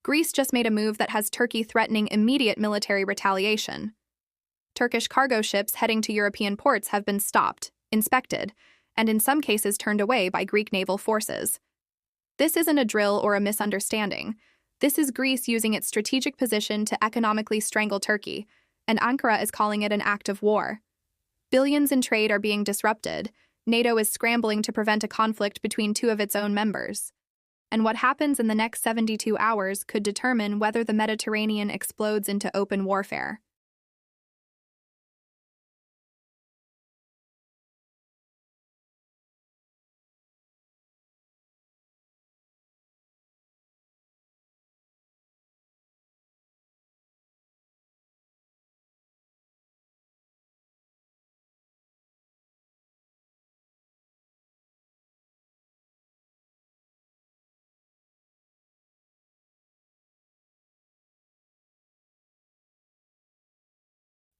Greece just made a move that has Turkey threatening immediate military retaliation. Turkish cargo ships heading to European ports have been stopped, inspected, and in some cases turned away by Greek naval forces. This isn't a drill or a misunderstanding. This is Greece using its strategic position to economically strangle Turkey, and Ankara is calling it an act of war. Billions in trade are being disrupted. NATO is scrambling to prevent a conflict between two of its own members. And what happens in the next 72 hours could determine whether the Mediterranean explodes into open warfare.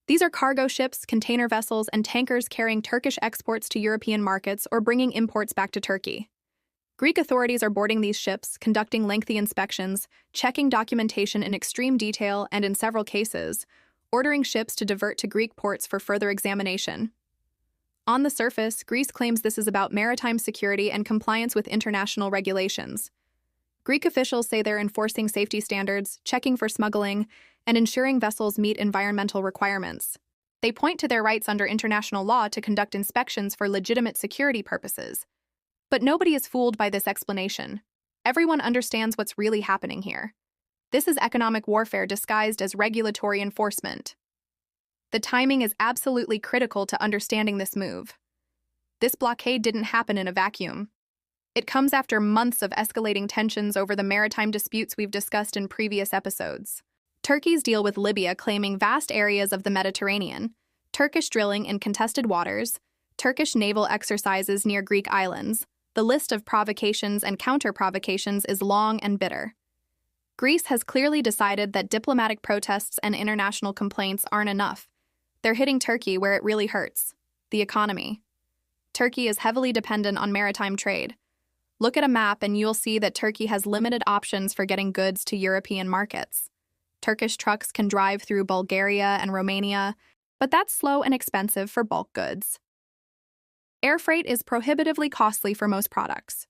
These are cargo ships, container vessels, and tankers carrying Turkish exports to European markets or bringing imports back to Turkey. Greek authorities are boarding these ships, conducting lengthy inspections, checking documentation in extreme detail, and in several cases, ordering ships to divert to Greek ports for further examination. On the surface, Greece claims this is about maritime security and compliance with international regulations. Greek officials say they're enforcing safety standards, checking for smuggling, and ensuring vessels meet environmental requirements. They point to their rights under international law to conduct inspections for legitimate security purposes. But nobody is fooled by this explanation. Everyone understands what's really happening here. This is economic warfare disguised as regulatory enforcement. The timing is absolutely critical to understanding this move. This blockade didn't happen in a vacuum. It comes after months of escalating tensions over the maritime disputes we've discussed in previous episodes. Turkey's deal with Libya claiming vast areas of the Mediterranean, Turkish drilling in contested waters, Turkish naval exercises near Greek islands. The list of provocations and counter-provocations is long and bitter. Greece has clearly decided that diplomatic protests and international complaints aren't enough. They're hitting Turkey where it really hurts: the economy. Turkey is heavily dependent on maritime trade. Look at a map and you'll see that Turkey has limited options for getting goods to European markets. Turkish trucks can drive through Bulgaria and Romania, but that's slow and expensive for bulk goods. Air freight is prohibitively costly for most products.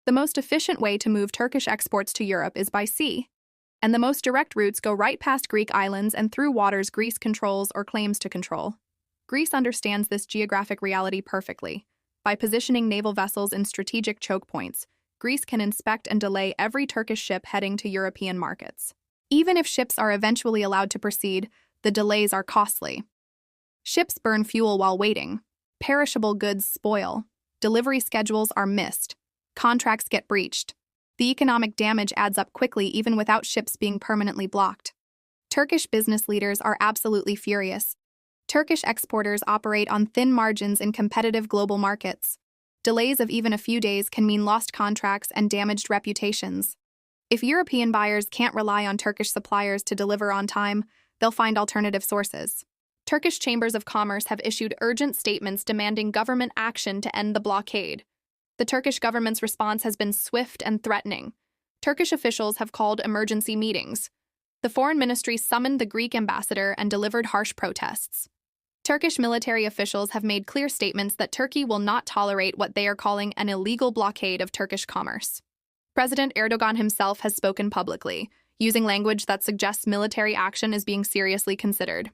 The most efficient way to move Turkish exports to Europe is by sea, and the most direct routes go right past Greek islands and through waters Greece controls or claims to control. Greece understands this geographic reality perfectly. By positioning naval vessels in strategic choke points, Greece can inspect and delay every Turkish ship heading to European markets. Even if ships are eventually allowed to proceed, the delays are costly. Ships burn fuel while waiting. Perishable goods spoil. Delivery schedules are missed. Contracts get breached. The economic damage adds up quickly even without ships being permanently blocked. Turkish business leaders are absolutely furious. Turkish exporters operate on thin margins in competitive global markets. Delays of even a few days can mean lost contracts and damaged reputations. If European buyers can't rely on Turkish suppliers to deliver on time, they'll find alternative sources. Turkish chambers of commerce have issued urgent statements demanding government action to end the blockade. The Turkish government's response has been swift and threatening. Turkish officials have called emergency meetings. The foreign ministry summoned the Greek ambassador and delivered harsh protests. Turkish military officials have made clear statements that Turkey will not tolerate what they are calling an illegal blockade of Turkish commerce. President Erdogan himself has spoken publicly, using language that suggests military action is being seriously considered.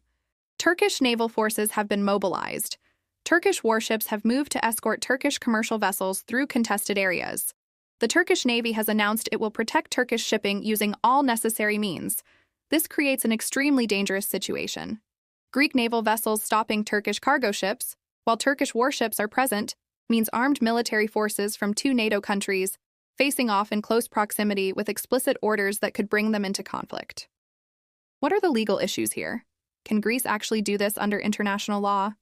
Turkish naval forces have been mobilized. Turkish warships have moved to escort Turkish commercial vessels through contested areas. The Turkish Navy has announced it will protect Turkish shipping using all necessary means. This creates an extremely dangerous situation. Greek naval vessels stopping Turkish cargo ships, while Turkish warships are present, means armed military forces from two NATO countries facing off in close proximity with explicit orders that could bring them into conflict. What are the legal issues here? Can Greece actually do this under international law?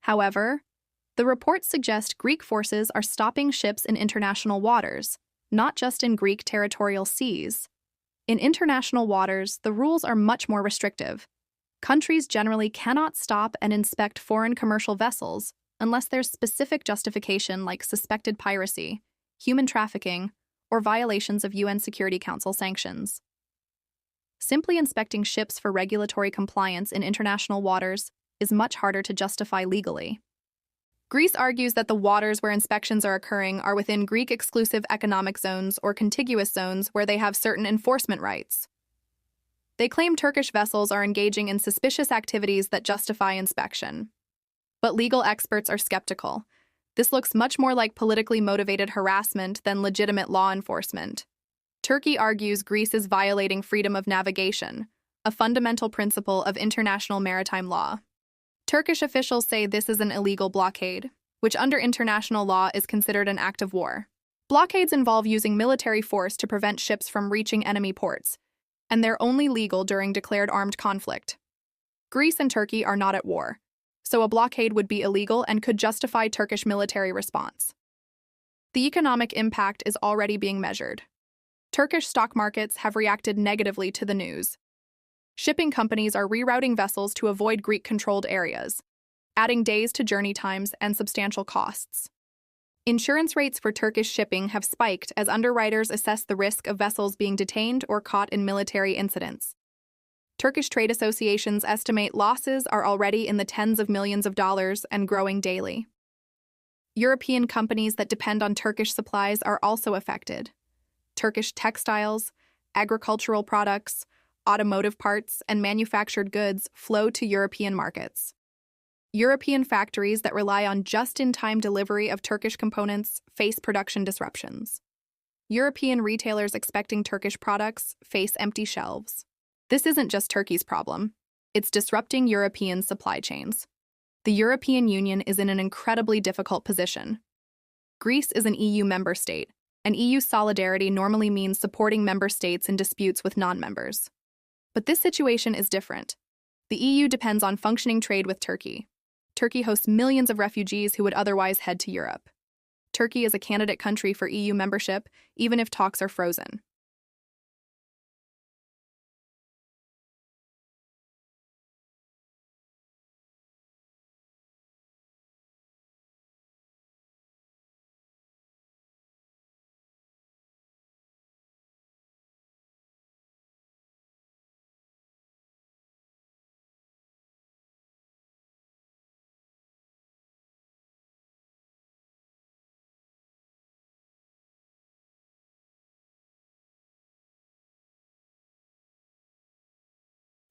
However, the reports suggest Greek forces are stopping ships in international waters, not just in Greek territorial seas. In international waters, the rules are much more restrictive. Countries generally cannot stop and inspect foreign commercial vessels unless there's specific justification like suspected piracy, human trafficking, or violations of UN Security Council sanctions. Simply inspecting ships for regulatory compliance in international waters is much harder to justify legally. Greece argues that the waters where inspections are occurring are within Greek exclusive economic zones or contiguous zones where they have certain enforcement rights. They claim Turkish vessels are engaging in suspicious activities that justify inspection. But legal experts are skeptical. This looks much more like politically motivated harassment than legitimate law enforcement. Turkey argues Greece is violating freedom of navigation, a fundamental principle of international maritime law. Turkish officials say this is an illegal blockade, which under international law is considered an act of war. Blockades involve using military force to prevent ships from reaching enemy ports, and they're only legal during declared armed conflict. Greece and Turkey are not at war, so a blockade would be illegal and could justify Turkish military response. The economic impact is already being measured. Turkish stock markets have reacted negatively to the news. Shipping companies are rerouting vessels to avoid Greek-controlled areas, adding days to journey times and substantial costs. Insurance rates for Turkish shipping have spiked as underwriters assess the risk of vessels being detained or caught in military incidents. Turkish trade associations estimate losses are already in the tens of millions of dollars and growing daily. European companies that depend on Turkish supplies are also affected. Turkish textiles, agricultural products, automotive parts, and manufactured goods flow to European markets. European factories that rely on just-in-time delivery of Turkish components face production disruptions. European retailers expecting Turkish products face empty shelves. This isn't just Turkey's problem. It's disrupting European supply chains. The European Union is in an incredibly difficult position. Greece is an EU member state, and EU solidarity normally means supporting member states in disputes with non-members. But this situation is different. The EU depends on functioning trade with Turkey. Turkey hosts millions of refugees who would otherwise head to Europe. Turkey is a candidate country for EU membership, even if talks are frozen.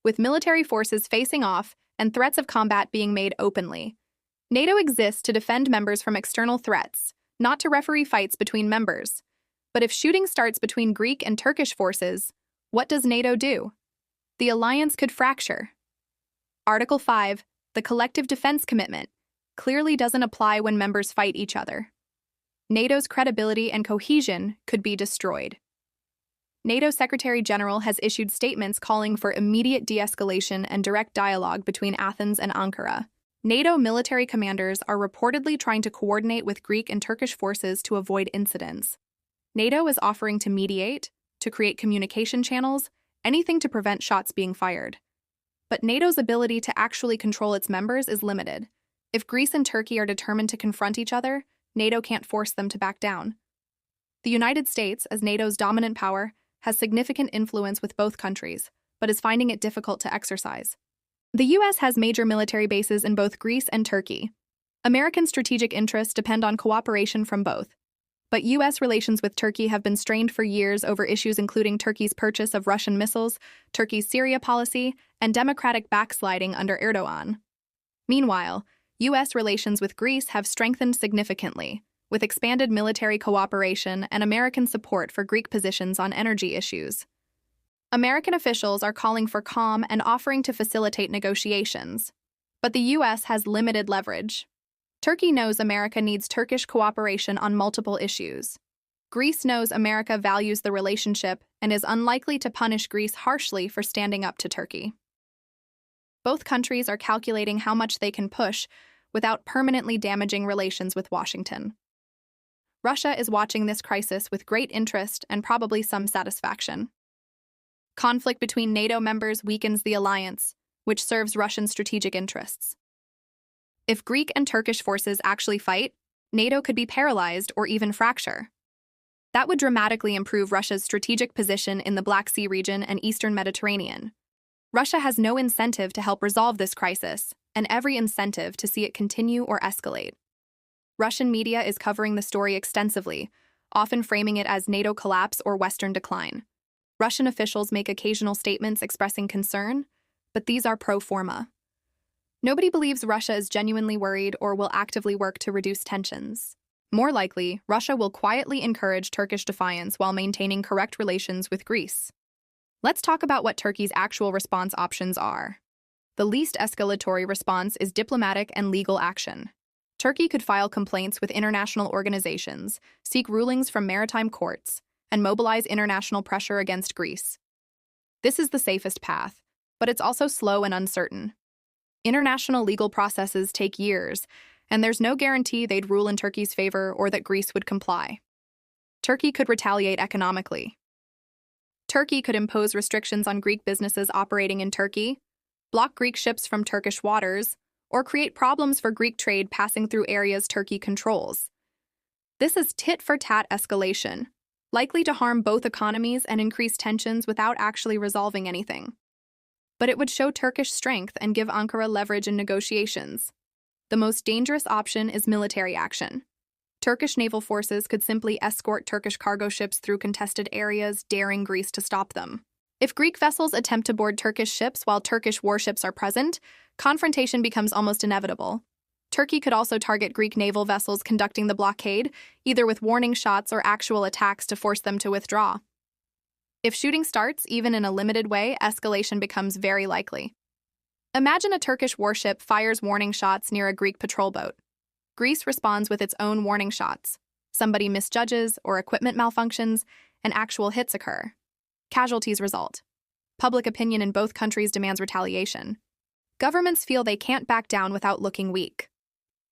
With military forces facing off and threats of combat being made openly, NATO exists to defend members from external threats, not to referee fights between members. But if shooting starts between Greek and Turkish forces, what does NATO do? The alliance could fracture. Article 5, the collective defense commitment, clearly doesn't apply when members fight each other. NATO's credibility and cohesion could be destroyed. NATO Secretary General has issued statements calling for immediate de-escalation and direct dialogue between Athens and Ankara. NATO military commanders are reportedly trying to coordinate with Greek and Turkish forces to avoid incidents. NATO is offering to mediate, to create communication channels, anything to prevent shots being fired. But NATO's ability to actually control its members is limited. If Greece and Turkey are determined to confront each other, NATO can't force them to back down. The United States, as NATO's dominant power, has significant influence with both countries, but is finding it difficult to exercise. The U.S. has major military bases in both Greece and Turkey. American strategic interests depend on cooperation from both. But U.S. relations with Turkey have been strained for years over issues including Turkey's purchase of Russian missiles, Turkey's Syria policy, and democratic backsliding under Erdogan. Meanwhile, U.S. relations with Greece have strengthened significantly, with expanded military cooperation and American support for Greek positions on energy issues. American officials are calling for calm and offering to facilitate negotiations. But the U.S. has limited leverage. Turkey knows America needs Turkish cooperation on multiple issues. Greece knows America values the relationship and is unlikely to punish Greece harshly for standing up to Turkey. Both countries are calculating how much they can push without permanently damaging relations with Washington. Russia is watching this crisis with great interest and probably some satisfaction. Conflict between NATO members weakens the alliance, which serves Russian strategic interests. If Greek and Turkish forces actually fight, NATO could be paralyzed or even fracture. That would dramatically improve Russia's strategic position in the Black Sea region and Eastern Mediterranean. Russia has no incentive to help resolve this crisis, and every incentive to see it continue or escalate. Russian media is covering the story extensively, often framing it as NATO collapse or Western decline. Russian officials make occasional statements expressing concern, but these are pro forma. Nobody believes Russia is genuinely worried or will actively work to reduce tensions. More likely, Russia will quietly encourage Turkish defiance while maintaining correct relations with Greece. Let's talk about what Turkey's actual response options are. The least escalatory response is diplomatic and legal action. Turkey could file complaints with international organizations, seek rulings from maritime courts, and mobilize international pressure against Greece. This is the safest path, but it's also slow and uncertain. International legal processes take years, and there's no guarantee they'd rule in Turkey's favor or that Greece would comply. Turkey could retaliate economically. Turkey could impose restrictions on Greek businesses operating in Turkey, block Greek ships from Turkish waters, or create problems for Greek trade passing through areas Turkey controls. This is tit-for-tat escalation, likely to harm both economies and increase tensions without actually resolving anything. But it would show Turkish strength and give Ankara leverage in negotiations. The most dangerous option is military action. Turkish naval forces could simply escort Turkish cargo ships through contested areas, daring Greece to stop them. If Greek vessels attempt to board Turkish ships while Turkish warships are present, confrontation becomes almost inevitable. Turkey could also target Greek naval vessels conducting the blockade, either with warning shots or actual attacks to force them to withdraw. If shooting starts, even in a limited way, escalation becomes very likely. Imagine a Turkish warship fires warning shots near a Greek patrol boat. Greece responds with its own warning shots. Somebody misjudges or equipment malfunctions, and actual hits occur. Casualties result. Public opinion in both countries demands retaliation. Governments feel they can't back down without looking weak.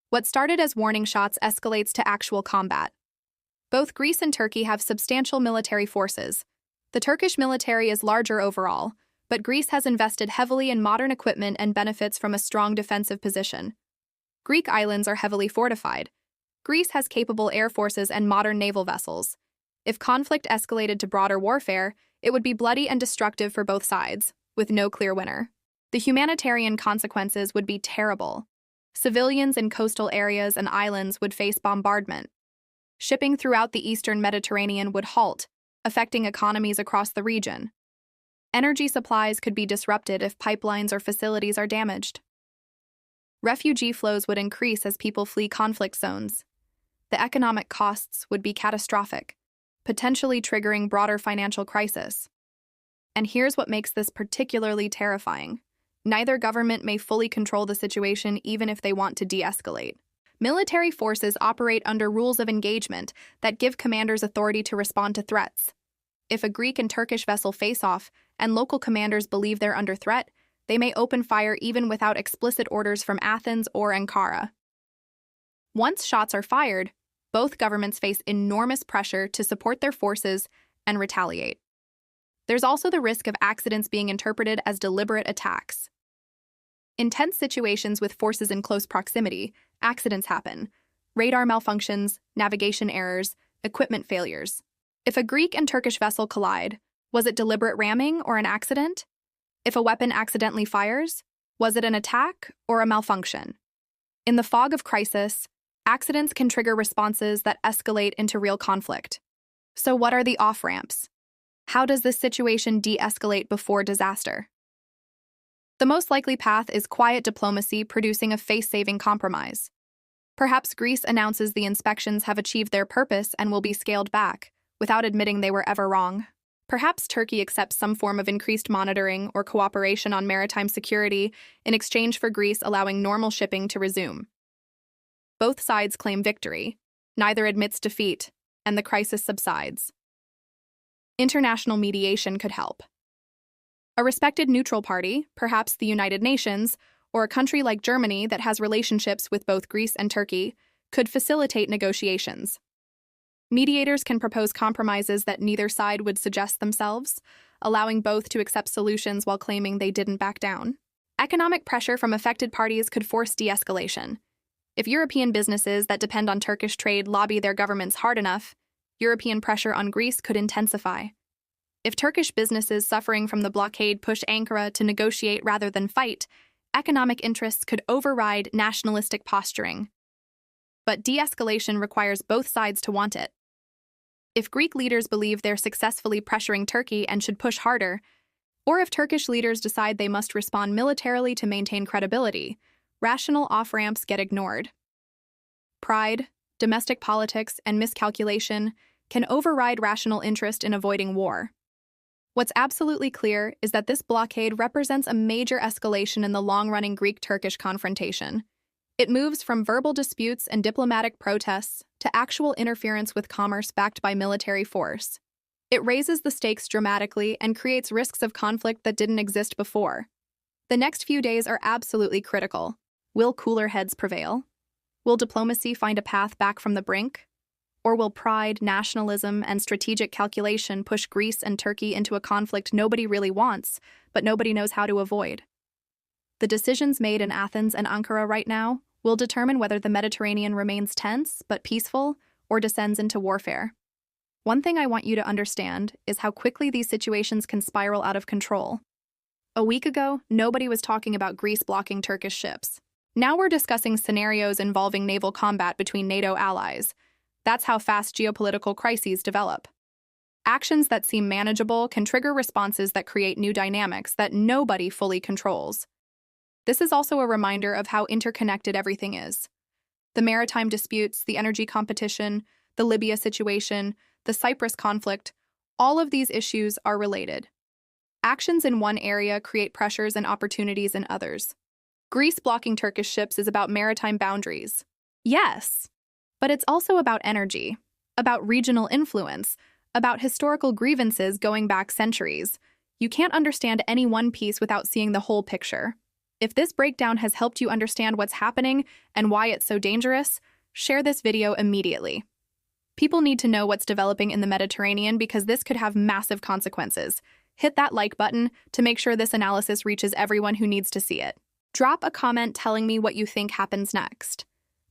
What started as warning shots escalates to actual combat. Both Greece and Turkey have substantial military forces. The Turkish military is larger overall, but Greece has invested heavily in modern equipment and benefits from a strong defensive position. Greek islands are heavily fortified. Greece has capable air forces and modern naval vessels. If conflict escalated to broader warfare, it would be bloody and destructive for both sides, with no clear winner. The humanitarian consequences would be terrible. Civilians in coastal areas and islands would face bombardment. Shipping throughout the Eastern Mediterranean would halt, affecting economies across the region. Energy supplies could be disrupted if pipelines or facilities are damaged. Refugee flows would increase as people flee conflict zones. The economic costs would be catastrophic, potentially triggering broader financial crisis. And here's what makes this particularly terrifying. Neither government may fully control the situation even if they want to de-escalate. Military forces operate under rules of engagement that give commanders authority to respond to threats. If a Greek and Turkish vessel face off and local commanders believe they're under threat, they may open fire even without explicit orders from Athens or Ankara. Once shots are fired, both governments face enormous pressure to support their forces and retaliate. There's also the risk of accidents being interpreted as deliberate attacks. In tense situations with forces in close proximity, accidents happen. Radar malfunctions, navigation errors, equipment failures. If a Greek and Turkish vessel collide, was it deliberate ramming or an accident? If a weapon accidentally fires, was it an attack or a malfunction? In the fog of crisis, accidents can trigger responses that escalate into real conflict. So what are the off-ramps? How does this situation de-escalate before disaster? The most likely path is quiet diplomacy producing a face-saving compromise. Perhaps Greece announces the inspections have achieved their purpose and will be scaled back, without admitting they were ever wrong. Perhaps Turkey accepts some form of increased monitoring or cooperation on maritime security in exchange for Greece allowing normal shipping to resume. Both sides claim victory, neither admits defeat, and the crisis subsides. International mediation could help. A respected neutral party, perhaps the United Nations, or a country like Germany that has relationships with both Greece and Turkey, could facilitate negotiations. Mediators can propose compromises that neither side would suggest themselves, allowing both to accept solutions while claiming they didn't back down. Economic pressure from affected parties could force de-escalation. If European businesses that depend on Turkish trade lobby their governments hard enough, European pressure on Greece could intensify. If Turkish businesses suffering from the blockade push Ankara to negotiate rather than fight, economic interests could override nationalistic posturing. But de-escalation requires both sides to want it. If Greek leaders believe they're successfully pressuring Turkey and should push harder, or if Turkish leaders decide they must respond militarily to maintain credibility, rational off-ramps get ignored. Pride, domestic politics, and miscalculation can override rational interest in avoiding war. What's absolutely clear is that this blockade represents a major escalation in the long-running Greek-Turkish confrontation. It moves from verbal disputes and diplomatic protests to actual interference with commerce backed by military force. It raises the stakes dramatically and creates risks of conflict that didn't exist before. The next few days are absolutely critical. Will cooler heads prevail? Will diplomacy find a path back from the brink? Or will pride, nationalism, and strategic calculation push Greece and Turkey into a conflict nobody really wants, but nobody knows how to avoid? The decisions made in Athens and Ankara right now will determine whether the Mediterranean remains tense but peaceful or descends into warfare. One thing I want you to understand is how quickly these situations can spiral out of control. A week ago, nobody was talking about Greece blocking Turkish ships. Now we're discussing scenarios involving naval combat between NATO allies. That's how fast geopolitical crises develop. Actions that seem manageable can trigger responses that create new dynamics that nobody fully controls. This is also a reminder of how interconnected everything is. The maritime disputes, the energy competition, the Libya situation, the Cyprus conflict, all of these issues are related. Actions in one area create pressures and opportunities in others. Greece blocking Turkish ships is about maritime boundaries. Yes, but it's also about energy, about regional influence, about historical grievances going back centuries. You can't understand any one piece without seeing the whole picture. If this breakdown has helped you understand what's happening and why it's so dangerous, share this video immediately. People need to know what's developing in the Mediterranean because this could have massive consequences. Hit that like button to make sure this analysis reaches everyone who needs to see it. Drop a comment telling me what you think happens next.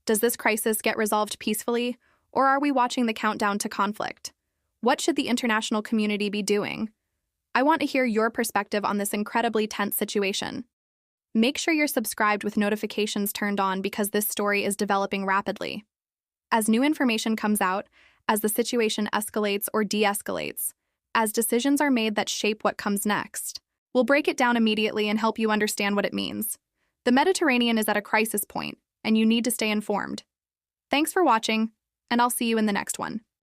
Does this crisis get resolved peacefully, or are we watching the countdown to conflict? What should the international community be doing? I want to hear your perspective on this incredibly tense situation. Make sure you're subscribed with notifications turned on because this story is developing rapidly. As new information comes out, as the situation escalates or de-escalates, as decisions are made that shape what comes next, we'll break it down immediately and help you understand what it means. The Mediterranean is at a crisis point, and you need to stay informed. Thanks for watching, and I'll see you in the next one.